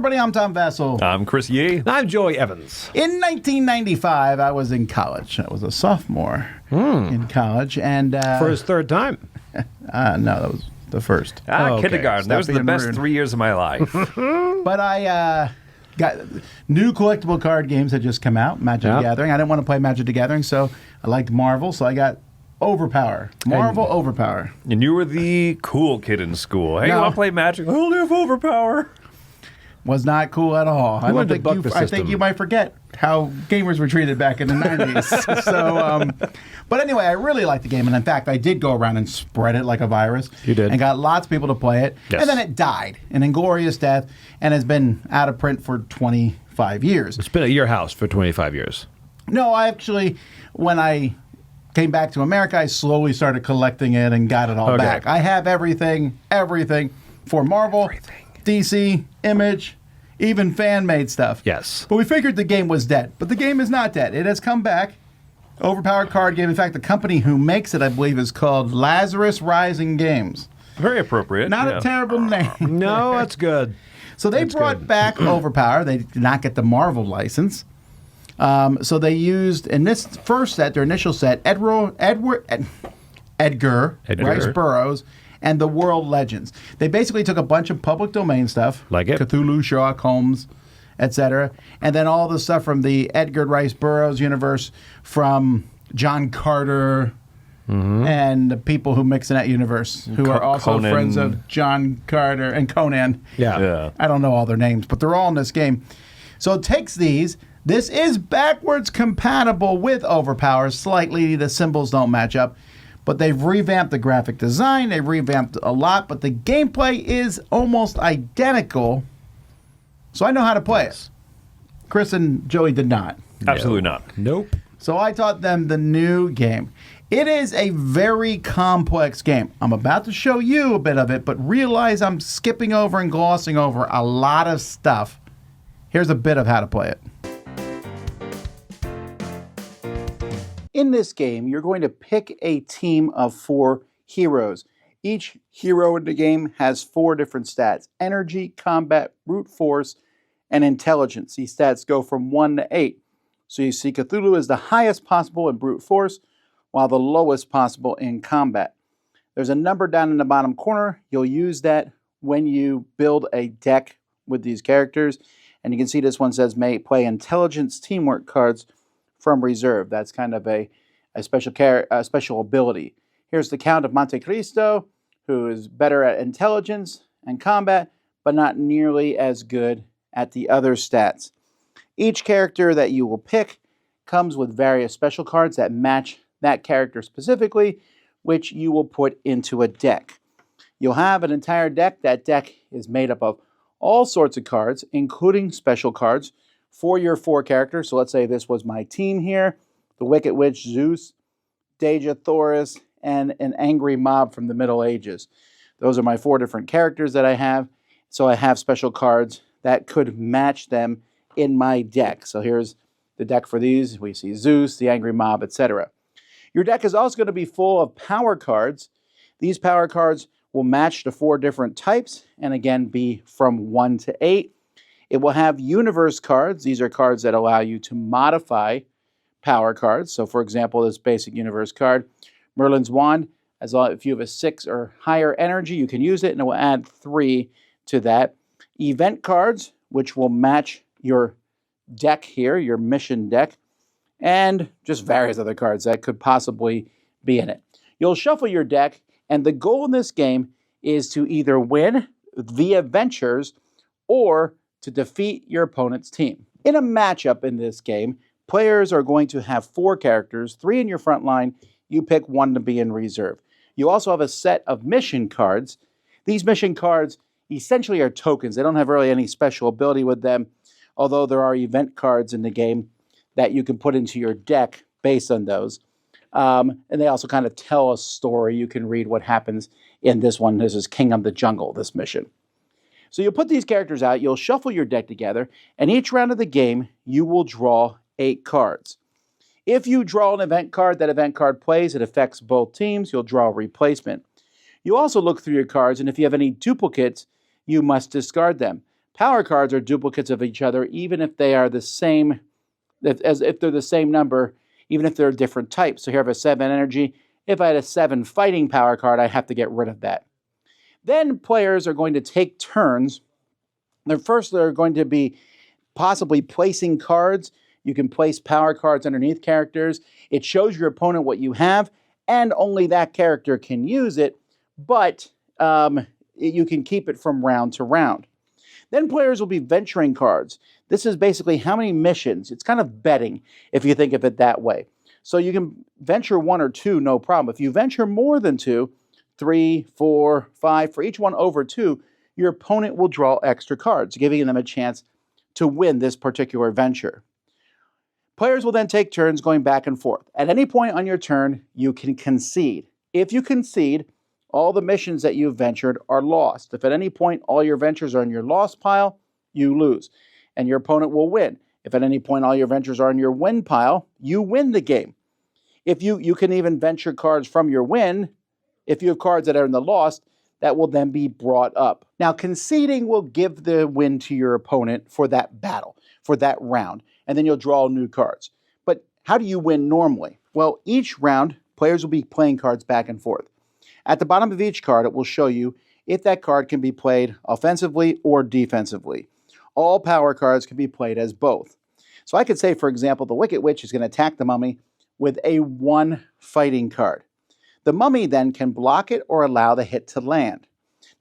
everybody. I'm Tom Vessel. I'm Chris Yee. I'm Joey Evans. In 1995, I was in college. I was a sophomore in college. And For his third time. no, that was the first. Okay. Kindergarten. Those are the being best rude. 3 years of my life. But I got new collectible card games that just come out, Magic the Gathering. I didn't want to play Magic the Gathering, so I liked Marvel, so I got OverPower. Marvel OverPower. And you were the cool kid in school. Hey, No. you want to play Magic? I only have Overpower. Was not cool at all. I wanted to buck the I think system. you might forget how gamers were treated back in the 90s. So, but anyway, I really liked the game. And in fact, I did go around and spread it like a virus. You did. And got lots of people to play it. Yes. And then it died an inglorious death and has been out of print for 25 years. It's been at your house for 25 years. No, I actually, when I came back to America, I slowly started collecting it and got it all Okay. back. I have everything for Marvel, DC, Image, even fan-made stuff. Yes. But we figured the game was dead. But the game is not dead. It has come back. Overpowered card game. In fact, the company who makes it, I believe, is called Lazarus Rising Games. Very appropriate. Not yeah. a terrible name. No, that's good. So they brought back Overpower. They did not get the Marvel license. So they used, in this first set, their initial set, Edgar Rice Burroughs, and the World Legends. They basically took a bunch of public domain stuff, Like it. Cthulhu, Sherlock Holmes, etc., and then all the stuff from the Edgar Rice Burroughs universe, from John Carter, and the people who mix in that universe, who are also Conan. friends of John Carter and Conan. Yeah. I don't know all their names, but they're all in this game. So it takes these. This is backwards compatible with Overpower. Slightly, the symbols don't match up. But they've revamped the graphic design. They've revamped a lot. But the gameplay is almost identical. So I know how to play it. Chris and Joey did not. Absolutely not. Nope. So I taught them the new game. It is a very complex game. I'm about to show you a bit of it, but realize I'm skipping over and glossing over a lot of stuff. Here's a bit of how to play it. In this game, you're going to pick a team of 4 heroes. Each hero in the game has 4 different stats: energy, combat, brute force, and intelligence. These stats go from 1 to 8. So you see Cthulhu is the highest possible in brute force, while the lowest possible in combat. There's a number down in the bottom corner. You'll use that when you build a deck with these characters. And you can see this one says, may play intelligence teamwork cards from reserve. That's kind of a special ability. Here's the Count of Monte Cristo, who is better at intelligence and combat, but not nearly as good at the other stats. Each character that you will pick comes with various special cards that match that character specifically, which you will put into a deck. You'll have an entire deck. That deck is made up of all sorts of cards, including special cards for your 4 characters. So let's say this was my team here: the Wicked Witch, Zeus, Deja Thoris, and an angry mob from the Middle Ages. Those are my 4 different characters that I have. So I have special cards that could match them in my deck. So here's the deck for these. We see Zeus, the angry mob, etc. Your deck is also going to be full of power cards. These power cards will match the 4 different types, and again be from 1 to 8. It will have universe cards. These are cards that allow you to modify power cards. So for example, this basic universe card, Merlin's Wand, if you have a 6 or higher energy, you can use it, and it will add 3 to that. Event cards, which will match your deck here, your mission deck, and just various other cards that could possibly be in it. You'll shuffle your deck, and the goal in this game is to either win the adventures or to defeat your opponent's team. In a matchup in this game, players are going to have 4 characters, 3 in your front line. You pick 1 to be in reserve. You also have a set of mission cards. These mission cards essentially are tokens. They don't have really any special ability with them, although there are event cards in the game that you can put into your deck based on those. And they also kind of tell a story. You can read what happens in this one. This is King of the Jungle, this mission. So you'll put these characters out, you'll shuffle your deck together, and each round of the game, you will draw 8 cards. If you draw an event card, that event card plays, it affects both teams, you'll draw a replacement. You also look through your cards, and if you have any duplicates, you must discard them. Power cards are duplicates of each other, even if they are the same, as if they're the same number, even if they're different types. So here I have a 7 energy. If I had a 7 fighting power card, I have to get rid of that. Then players are going to take turns. They're going to be possibly placing cards. You can place power cards underneath characters. It shows your opponent what you have, and only that character can use it, but you can keep it from round to round. Then players will be venturing cards. This is basically how many missions. It's kind of betting, if you think of it that way. So you can venture 1 or 2, no problem. If you venture more than 2, 3, 4, 5, for each one over 2, your opponent will draw extra cards, giving them a chance to win this particular venture. Players will then take turns going back and forth. At any point on your turn, you can concede. If you concede, all the missions that you've ventured are lost. If at any point all your ventures are in your lost pile, you lose, and your opponent will win. If at any point all your ventures are in your win pile, you win the game. If you can even venture cards from your win. If you have cards that are in the lost, that will then be brought up. Now, conceding will give the win to your opponent for that battle, for that round, and then you'll draw new cards. But how do you win normally? Well, each round, players will be playing cards back and forth. At the bottom of each card, it will show you if that card can be played offensively or defensively. All power cards can be played as both. So I could say, for example, the Wicked Witch is going to attack the Mummy with a 1 fighting card. The Mummy then can block it or allow the hit to land.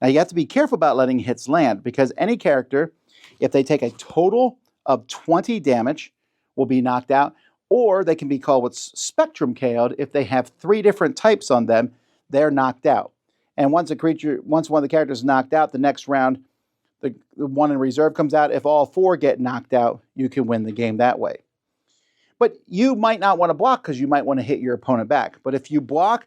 Now you have to be careful about letting hits land, because any character, if they take a total of 20 damage, will be knocked out, or they can be called what's spectrum KO'd. If they have 3 different types on them, they're knocked out. And once one of the characters is knocked out, the next round, the one in reserve comes out. If all 4 get knocked out, you can win the game that way. But you might not want to block, because you might want to hit your opponent back. But if you block,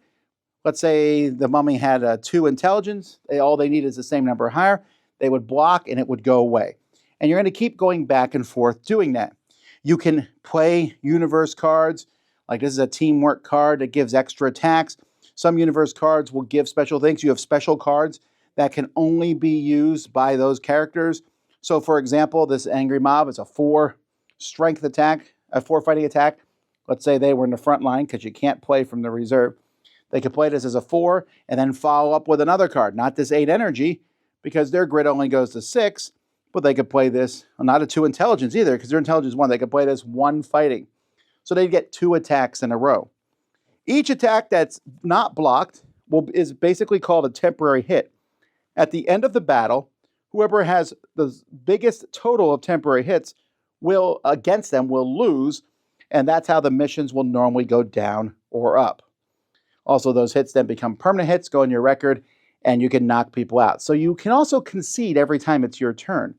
let's say the Mummy had a 2 intelligence, all they need is the same number higher, they would block and it would go away. And you're going to keep going back and forth doing that. You can play universe cards, like this is a teamwork card that gives extra attacks. Some universe cards will give special things. You have special cards that can only be used by those characters. So for example, this Angry Mob is a 4 strength attack, a 4 fighting attack. Let's say they were in the front line, because you can't play from the reserve. They could play this as a 4 and then follow up with another card, not this 8 energy, because their grid only goes to 6, but they could play this, not a 2 intelligence either, because their intelligence is 1. They could play this 1 fighting. So they'd get 2 attacks in a row. Each attack that's not blocked is basically called a temporary hit. At the end of the battle, whoever has the biggest total of temporary hits against them will lose, and that's how the missions will normally go down or up. Also, those hits then become permanent hits, go in your record, and you can knock people out. So you can also concede every time it's your turn.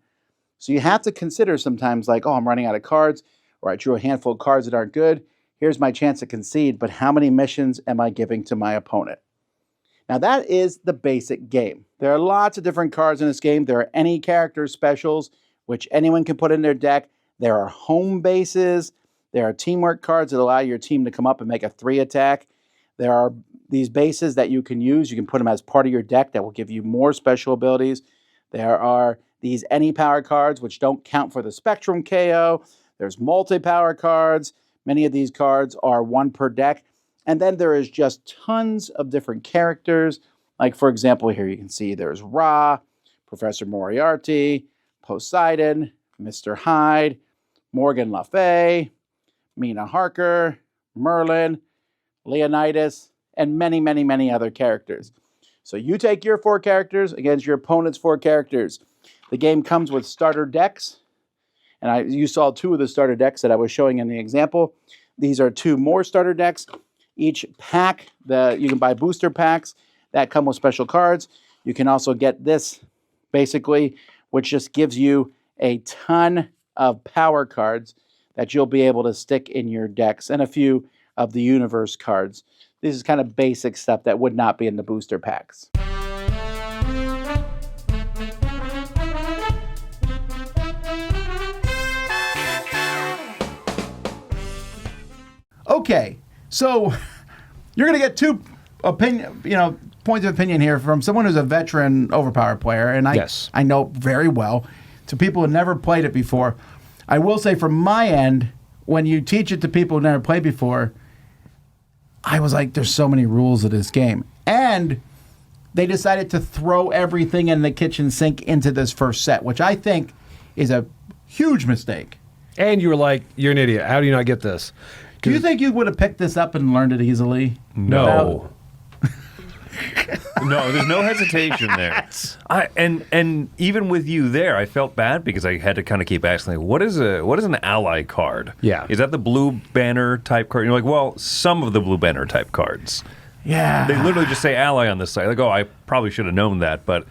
So you have to consider sometimes like, oh, I'm running out of cards, or I drew a handful of cards that aren't good. Here's my chance to concede, but how many missions am I giving to my opponent? Now that is the basic game. There are lots of different cards in this game. There are any character specials, which anyone can put in their deck. There are home bases. There are teamwork cards that allow your team to come up and make a 3 attack. There are these bases that you can use. You can put them as part of your deck that will give you more special abilities. There are these any power cards, which don't count for the spectrum KO. There's multi-power cards. Many of these cards are 1 per deck. And then there is just tons of different characters. Like, for example, here you can see there's Ra, Professor Moriarty, Poseidon, Mr. Hyde, Morgan Le Fay, Mina Harker, Merlin, Leonidas, and many, many, many other characters. So you take your 4 characters against your opponent's 4 characters. The game comes with starter decks, and you saw 2 of the starter decks that I was showing in the example. These are 2 more starter decks. Each pack, you can buy booster packs that come with special cards. You can also get this, basically, which just gives you a ton of power cards that you'll be able to stick in your decks, and a few of the universe cards. This is kind of basic stuff that would not be in the booster packs. Okay, so you're going to get 2 points of opinion here from someone who's a veteran OverPower player, and I know very well to people who never played it before. I will say from my end, when you teach it to people who never played before, I was like, there's so many rules of this game. And they decided to throw everything in the kitchen sink into this first set, which I think is a huge mistake. And you were like, you're an idiot. How do you not get this? Do you think you would have picked this up and learned it easily? No. No, there's no hesitation there. And even with you there, I felt bad because I had to kind of keep asking, like, what is an ally card? Yeah. Is that the blue banner type card? And you're like, well, some of the blue banner type cards. Yeah. They literally just say ally on this side. Like, oh, I probably should have known that, but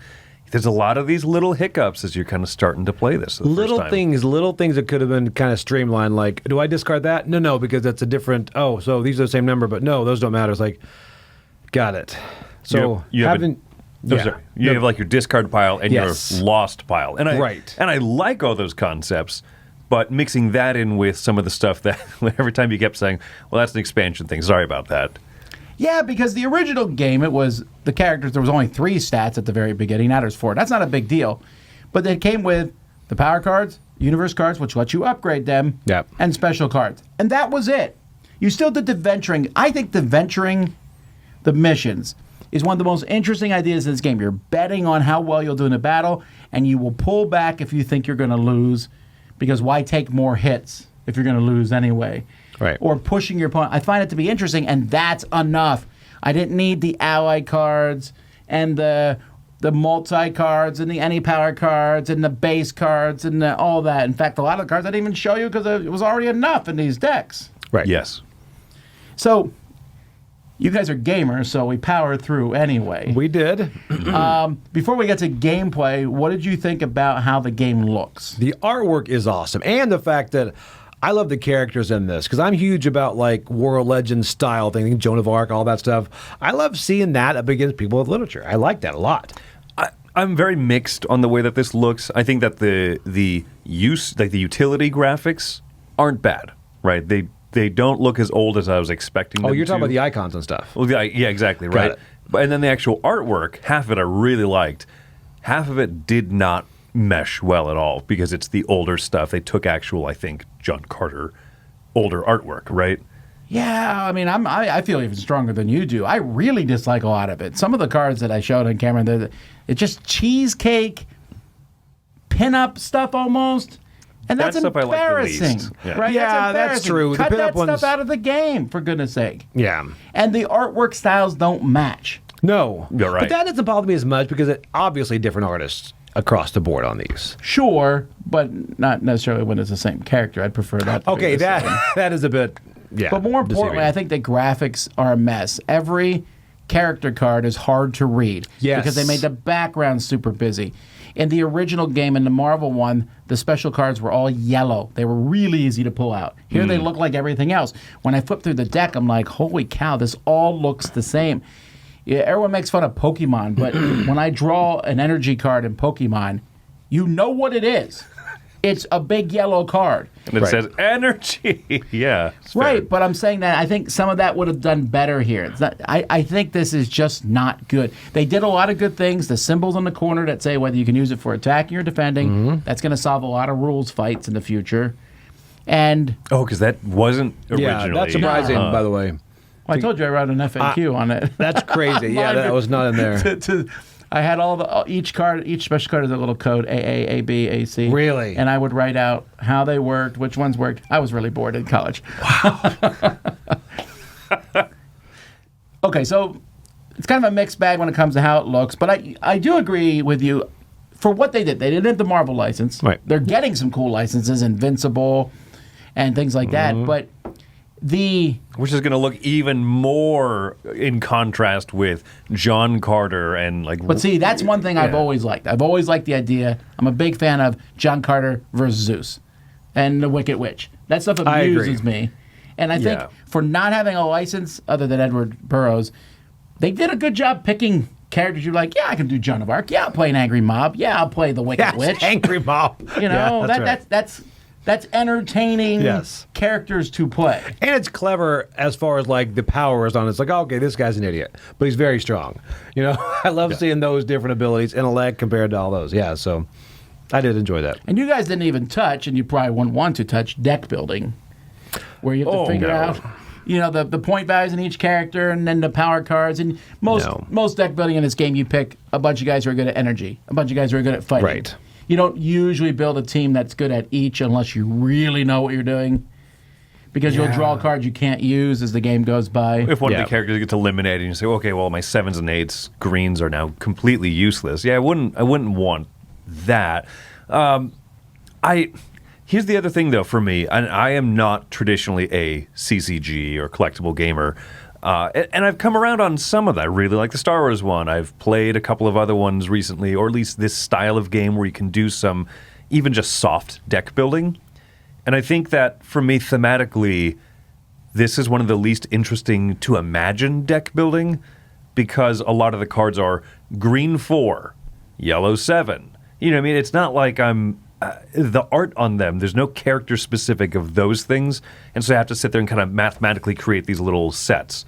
there's a lot of these little hiccups as you're kind of starting to play this. For the Little first time. little things that could have been kind of streamlined. Like, do I discard that? No, because that's a different. Oh, so these are the same number, but no, those don't matter. It's like, got it. So you have having. You have like your discard pile and Yes. your lost pile. And I like all those concepts, but mixing that in with some of the stuff that every time you kept saying, well, that's an expansion thing. Sorry about that. Yeah, because the original game, it was the characters, there was only 3 stats at the very beginning. Now there's 4. That's not a big deal. But they came with the power cards, universe cards, which let you upgrade them, Yep. and special cards. And that was it. You still did the venturing. I think the venturing, the missions, is one of the most interesting ideas in this game. You're betting on how well you'll do in a battle, and you will pull back if you think you're going to lose, because why take more hits if you're going to lose anyway? Right. Or pushing your opponent. I find it to be interesting, and that's enough. I didn't need the ally cards and the multi cards and the any power cards and the base cards and all that. In fact, a lot of the cards I didn't even show you because it was already enough in these decks. Right. Yes. So you guys are gamers, so we power through anyway. We did. Before we get to gameplay, what did you think about how the game looks? The artwork is awesome, and the fact that I love the characters in this because I'm huge about like War of Legends style thing, Joan of Arc, all that stuff. I love seeing that up against people with literature. I like that a lot. I'm very mixed on the way that this looks. I think that the use, like the utility graphics, aren't bad, right? They don't look as old as I was expecting them Oh, you're to. talking about the icons and stuff. Well, yeah, exactly, right. it. And then the actual artwork, half of it I really liked. Half of it did not mesh well at all because it's the older stuff. They took actual, I think, John Carter older artwork, right? Yeah, I mean, I feel even stronger than you do. I really dislike a lot of it. Some of the cards that I showed on camera, it's just cheesecake, pin-up stuff almost. And that's That stuff I like the embarrassing, least. Yeah. right? Yeah, that's embarrassing. true. The Cut pin-up that stuff ones- out of the game, for goodness sake. Yeah. And the artwork styles don't match. No. You're right. But that doesn't bother me as much because it obviously different artists across the board on these. Sure, but not necessarily when it's the same character. I'd prefer that. to be Okay, the same. that is a bit. Yeah. But more importantly, deceiving. I think the graphics are a mess. Every character card is hard to read. Yes. Because they made the background super busy. In the original game, in the Marvel one, the special cards were all yellow. They were really easy to pull out. Here they look like everything else. When I flip through the deck, I'm like, holy cow, this all looks the same. Yeah, everyone makes fun of Pokemon, but when I draw an energy card in Pokemon, you know what it is. It's a big yellow card. And it says energy. Yeah. it's fair. Right, but I'm saying that I think some of that would have done better here. It's not, I think this is just not good. They did a lot of good things. The symbols on the corner that say whether you can use it for attacking or defending, that's going to solve a lot of rules fights in the future. And Oh, because that wasn't originally. Yeah, that's surprising, by the way. I told you I wrote an FAQ on it. That's crazy. Yeah, that was not in there. I had each special card is a little code A, B, A, C. Really? And I would write out how they worked, which ones worked. I was really bored in college. Wow. Okay, so it's kind of a mixed bag when it comes to how it looks, but I do agree with you for what they did. They didn't have the Marvel license. Right. They're getting some cool licenses, Invincible and things like that, but Which is going to look even more in contrast with John Carter and like. But see, that's one thing I've always liked. I've always liked the idea. I'm a big fan of John Carter versus Zeus and the Wicked Witch. That stuff amuses me. And I think for not having a license other than Edward Burroughs, they did a good job picking characters you're like, yeah, I can do Joan of Arc. Yeah, I'll play an angry mob. Yeah, I'll play the Wicked Witch. Angry Mob. You know, Yeah, that's entertaining Yes. characters to play. And it's clever as far as like the powers on it. It's like, okay, this guy's an idiot, but he's very strong. You know, I love seeing those different abilities, intellect compared to all those. Yeah, so I did enjoy that. And you guys didn't even touch, and you probably wouldn't want to touch deck building, where you have to figure out, the point values in each character, and then the power cards. And most deck building in this game, you pick a bunch of guys who are good at energy, a bunch of guys who are good at fighting. Right. You don't usually build a team that's good at each unless you really know what you're doing. Because you'll draw cards you can't use as the game goes by. If one of the characters gets eliminated, and you say, okay, well, my 7s and 8s greens are now completely useless. Yeah, I wouldn't want that. Here's the other thing, though, for me. I am not traditionally a CCG or collectible gamer. And I've come around on some of that. I really like the Star Wars one. I've played a couple of other ones recently, or at least this style of game where you can do some even just soft deck building. And I think that, for me, thematically, this is one of the least interesting to imagine deck building, because a lot of the cards are green 4, yellow 7. You know what I mean? It's not like I'm... the art on them, there's no character specific of those things, and so I have to sit there and kind of mathematically create these little sets.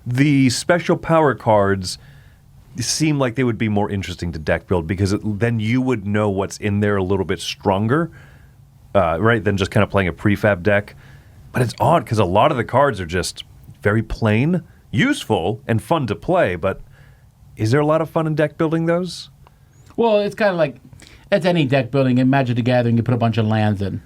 The special power cards seem like they would be more interesting to deck build, because then you would know what's in there a little bit stronger, right, than just kind of playing a prefab deck. But it's odd, because a lot of the cards are just very plain, useful, and fun to play, but is there a lot of fun in deck building those? Well, it's kind of like, it's any deck building. In Magic the Gathering, you put a bunch of lands in.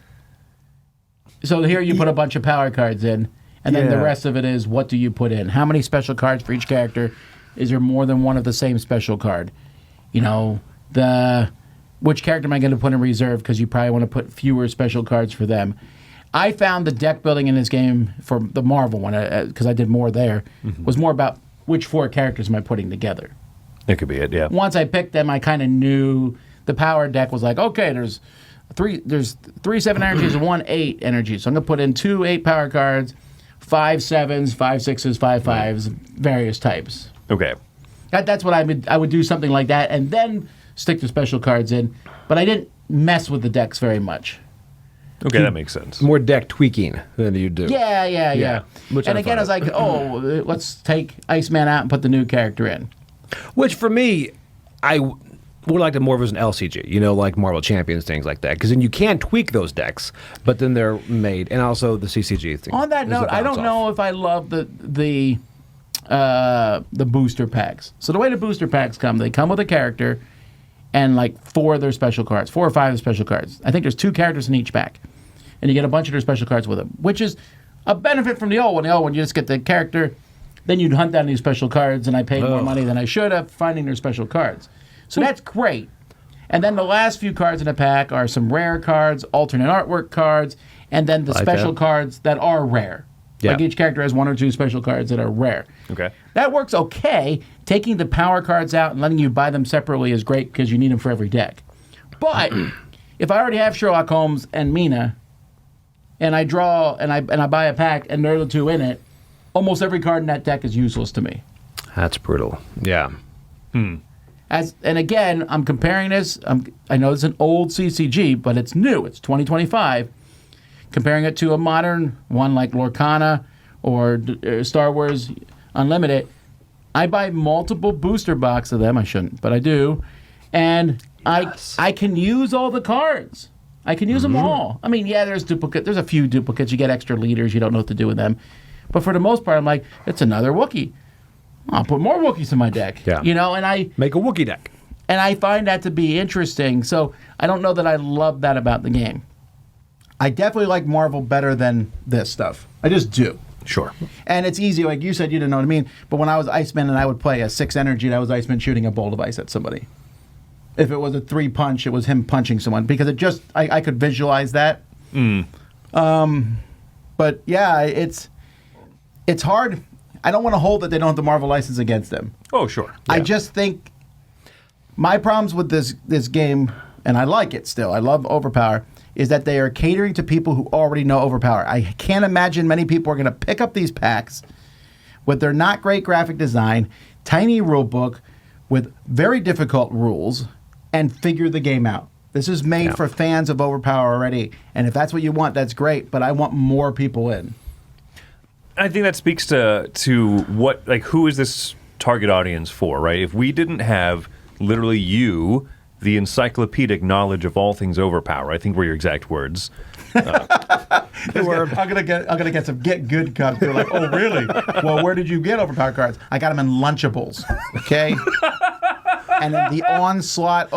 So here you put a bunch of power cards in, and then the rest of it is, what do you put in? How many special cards for each character? Is there more than one of the same special card? Which character am I going to put in reserve, because you probably want to put fewer special cards for them. I found the deck building in this game for the Marvel one, because I did more there, was more about which 4 characters am I putting together. That could be it, yeah. Once I picked them, I kind of knew the power deck was like, okay, there's 3 7 energies and 1 8 energy. So I'm going to put in 2 8 power cards, 5 7s, 5 6s, 5 5s, various types. Okay. That's what I would do, something like that, and then stick the special cards in. But I didn't mess with the decks very much. Okay, that makes sense. More deck tweaking than you do. Yeah. Which and I'm again, I was like, let's take Iceman out and put the new character in. Which, for me, I would like it more if it was an LCG, like Marvel Champions, things like that. Because then you can tweak those decks, but then they're made. And also the CCG thing. On that note, I don't know if I love the booster packs. So the way the booster packs come, they come with a character and like 4 of their special cards, 4 or 5 of the special cards. I think there's 2 characters in each pack. And you get a bunch of their special cards with them, which is a benefit from the old one. The old one, you just get the character, then you'd hunt down these special cards, and I paid more money than I should have finding their special cards. So that's great. And then the last few cards in the pack are some rare cards, alternate artwork cards, and then the special cards that are rare. Yeah. Like each character has 1 or 2 special cards that are rare. Okay. That works okay. Taking the power cards out and letting you buy them separately is great, because you need them for every deck. But if I already have Sherlock Holmes and Mina, and I draw and I buy a pack and there are the 2 in it, almost every card in that deck is useless to me. That's brutal. Yeah. And again, I'm comparing this. I know it's an old CCG, but it's new. It's 2025. Comparing it to a modern one like Lorcana or Star Wars Unlimited, I buy multiple booster boxes of them. I shouldn't, but I do. And I can use all the cards. I can use them all. I mean, there's duplicate. There's a few duplicates. You get extra leaders. You don't know what to do with them. But for the most part, I'm like, it's another Wookiee. I'll put more Wookiees in my deck. Yeah. And I make a Wookiee deck. And I find that to be interesting. So I don't know that I love that about the game. I definitely like Marvel better than this stuff. I just do. Sure. And it's easy. Like you said, you didn't know what I mean. But when I was Iceman and I would play a 6 energy, that was Iceman shooting a bolt of ice at somebody. If it was a 3 punch, it was him punching someone. Because it just, I could visualize that. But yeah, it's hard. I don't want to hold that they don't have the Marvel license against them. Oh, sure. Yeah. I just think my problems with this game, and I like it still, I love OverPower, is that they are catering to people who already know OverPower. I can't imagine many people are going to pick up these packs with their not great graphic design, tiny rule book with very difficult rules, and figure the game out. This is made for fans of OverPower already, and if that's what you want, that's great, but I want more people in. I think that speaks to what, like, who is this target audience for, right? If we didn't have literally you the encyclopedic knowledge of all things Overpower. I think were your exact words. I'm gonna get some get good cards. They're like, oh really? Well, where did you get Overpower cards? I got them in Lunchables. Okay. And then the Onslaught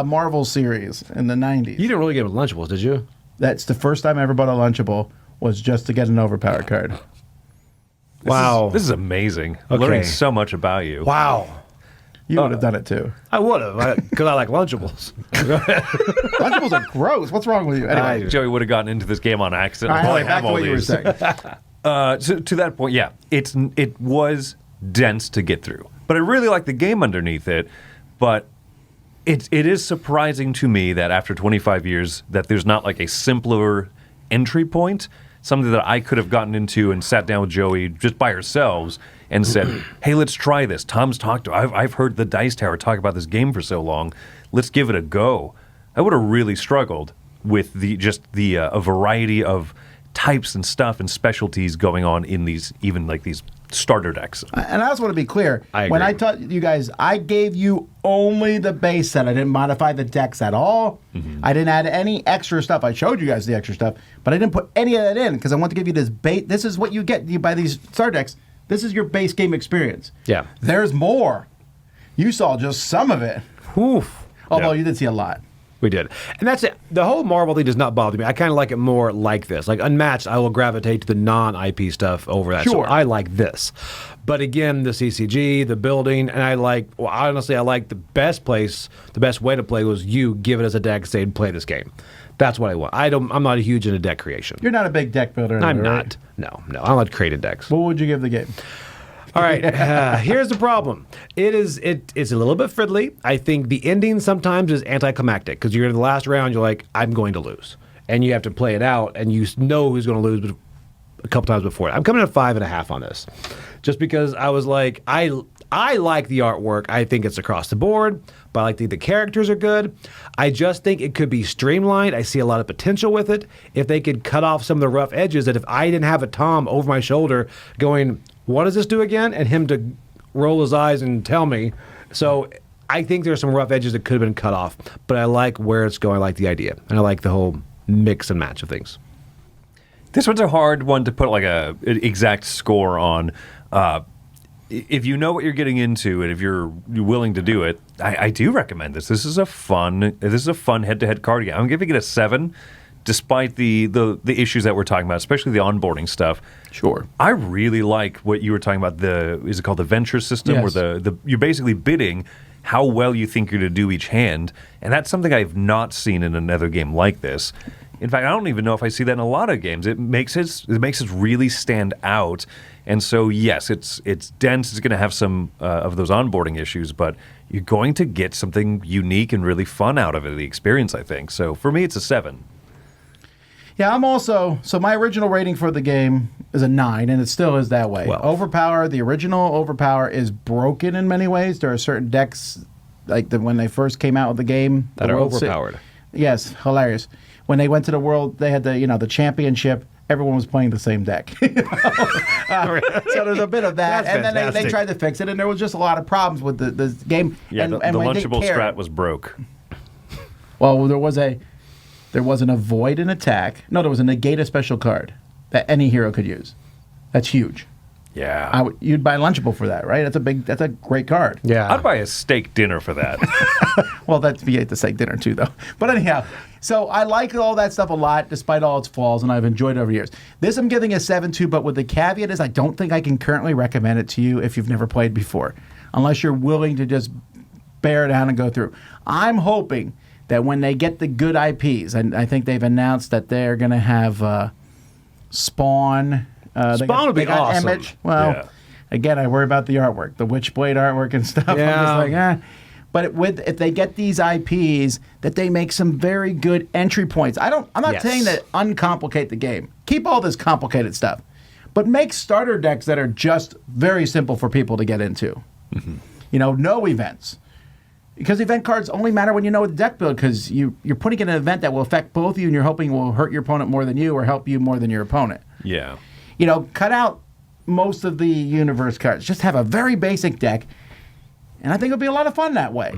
Marvel series in the 90s. You didn't really get Lunchables, did you? That's the first time I ever bought a Lunchable was just to get an Overpower card. Wow. This is amazing. Okay. Learning so much about you. Wow. You would have done it too. I would have, because I like Lunchables. Lunchables are gross. What's wrong with you? Anyway, Joey would have gotten into this game on accident. all right, I back have to all what you were these. saying. So to that point, yeah, it was dense to get through, but I really like the game underneath it. But it is surprising to me that after 25 years, that there's not like a simpler entry point, something that I could have gotten into and sat down with Joey just by ourselves and said, "Hey, let's try this." Tom's talked to. I've heard the Dice Tower talk about this game for so long. Let's give it a go. I would have really struggled with a variety of types and stuff and specialties going on in these, even like these starter decks. And I also want to be clear. I agree. When I taught you guys, I gave you only the base set. I didn't modify the decks at all. I didn't add any extra stuff. I showed you guys the extra stuff, but I didn't put any of that in because I want to give you this base. This is what you get. You buy these starter decks. This is your base game experience. Yeah. There's more. You saw just some of it. Oof. Although Yeah. you did see a lot. We did. And that's it. The whole Marvel thing does not bother me. I kind of like it more like this. Like Unmatched, I will gravitate to the non-IP stuff over that. Sure. So I like this. But again, the CCG, the building, and I like the best way to play was you give it as a deck, say, and play this game. That's what I want. I'm not huge into deck creation. You're not a big deck builder. I'm right? not. No. I like creating decks. What would you give the game? All right, here's the problem. It's a little bit fiddly. I think the ending sometimes is anticlimactic because you're in the last round, you're like, I'm going to lose. And you have to play it out, and you know who's going to lose a couple times before it. I'm coming at 5.5 on this. Just because I was like, I like the artwork. I think it's across the board, but I think the characters are good. I just think it could be streamlined. I see a lot of potential with it. If they could cut off some of the rough edges, that if I didn't have a Tom over my shoulder going, what does this do again? And him to roll his eyes and tell me. So I think there's some rough edges that could have been cut off, but I like where it's going. I like the idea. And I like the whole mix and match of things. This one's a hard one to put like an exact score on. If you know what you're getting into and if you're willing to do it, I do recommend this. This is a fun head-to-head card game. I'm giving it a 7, despite the issues that we're talking about, especially the onboarding stuff. Sure. I really like what you were talking about. Is it called the venture system, Yes. where you're basically bidding how well you think you're going to do each hand, and that's something I've not seen in another game like this. In fact, I don't even know if I see that in a lot of games. It makes it really stand out. And so, yes, it's dense. It's going to have some of those onboarding issues, but you're going to get something unique and really fun out of it, the experience, I think. So for me, it's a 7. Yeah, so my original rating for the game is a 9, and it still is that way. Well. Overpower, the original Overpower is broken in many ways. There are certain decks, like when they first came out with the game. That the are World overpowered. Yes, hilarious. When they went to the world, they had the championship. Everyone was playing the same deck. So there's a bit of that. That's and then they fantastic. tried to fix it, and there was just a lot of problems with the game. Yeah, and, the and when they Lunchable cared- strat was broke. Well, there was an avoid an attack. No, there was a negate a special card that any hero could use. That's huge. Yeah. You'd buy Lunchable for that, right? That's a great card. Yeah. I'd buy a steak dinner for that. Well, that's you ate the steak dinner too, though. But anyhow, so I like all that stuff a lot, despite all its flaws, and I've enjoyed it over the years. This I'm giving a 7-2, but with the caveat is I don't think I can currently recommend it to you if you've never played before, unless you're willing to just bear down and go through. I'm hoping that when they get the good IPs, and I think they've announced that they're going to have Spawn. Spawn would be awesome. Image. Well, Yeah. again, I worry about the artwork, the Witchblade artwork and stuff. I'm Yeah. just like, But if they get these IPs, that they make some very good entry points. I'm not Yes. saying that uncomplicate the game. Keep all this complicated stuff, but make starter decks that are just very simple for people to get into. No events. Because event cards only matter when you know the deck build, because you're putting in an event that will affect both of you, and you're hoping will hurt your opponent more than you or help you more than your opponent. Yeah. Cut out most of the universe cards. Just have a very basic deck. And I think it'll be a lot of fun that way.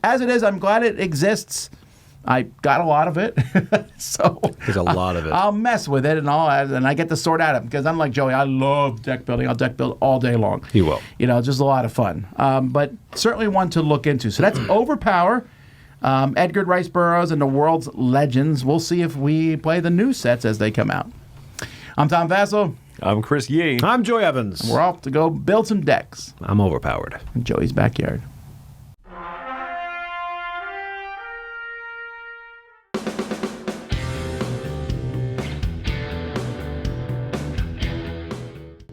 As it is, I'm glad it exists. I got a lot of it, so There's a lot of it. I'll mess with it and I get to sort out it because unlike Joey, I love deck building. I'll deck build all day long. You will. It's just a lot of fun. But certainly one to look into. So that's OverPower, Edgar Rice Burroughs, and the World's Legends. We'll see if we play the new sets as they come out. I'm Tom Vassell. I'm Chris Yee. I'm Joy Evans. We're off to go build some decks I'm overpowered. in Joey's backyard.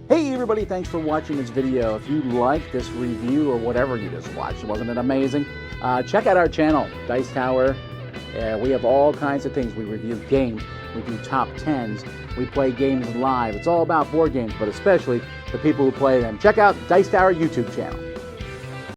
Hey everybody, thanks for watching this video. If you like this review or whatever you just watched, wasn't it amazing? Check out our channel, Dice Tower. We have all kinds of things. We review games, we do top 10s, we play games live. It's all about board games, but especially the people who play them. Check out Dice Tower YouTube channel.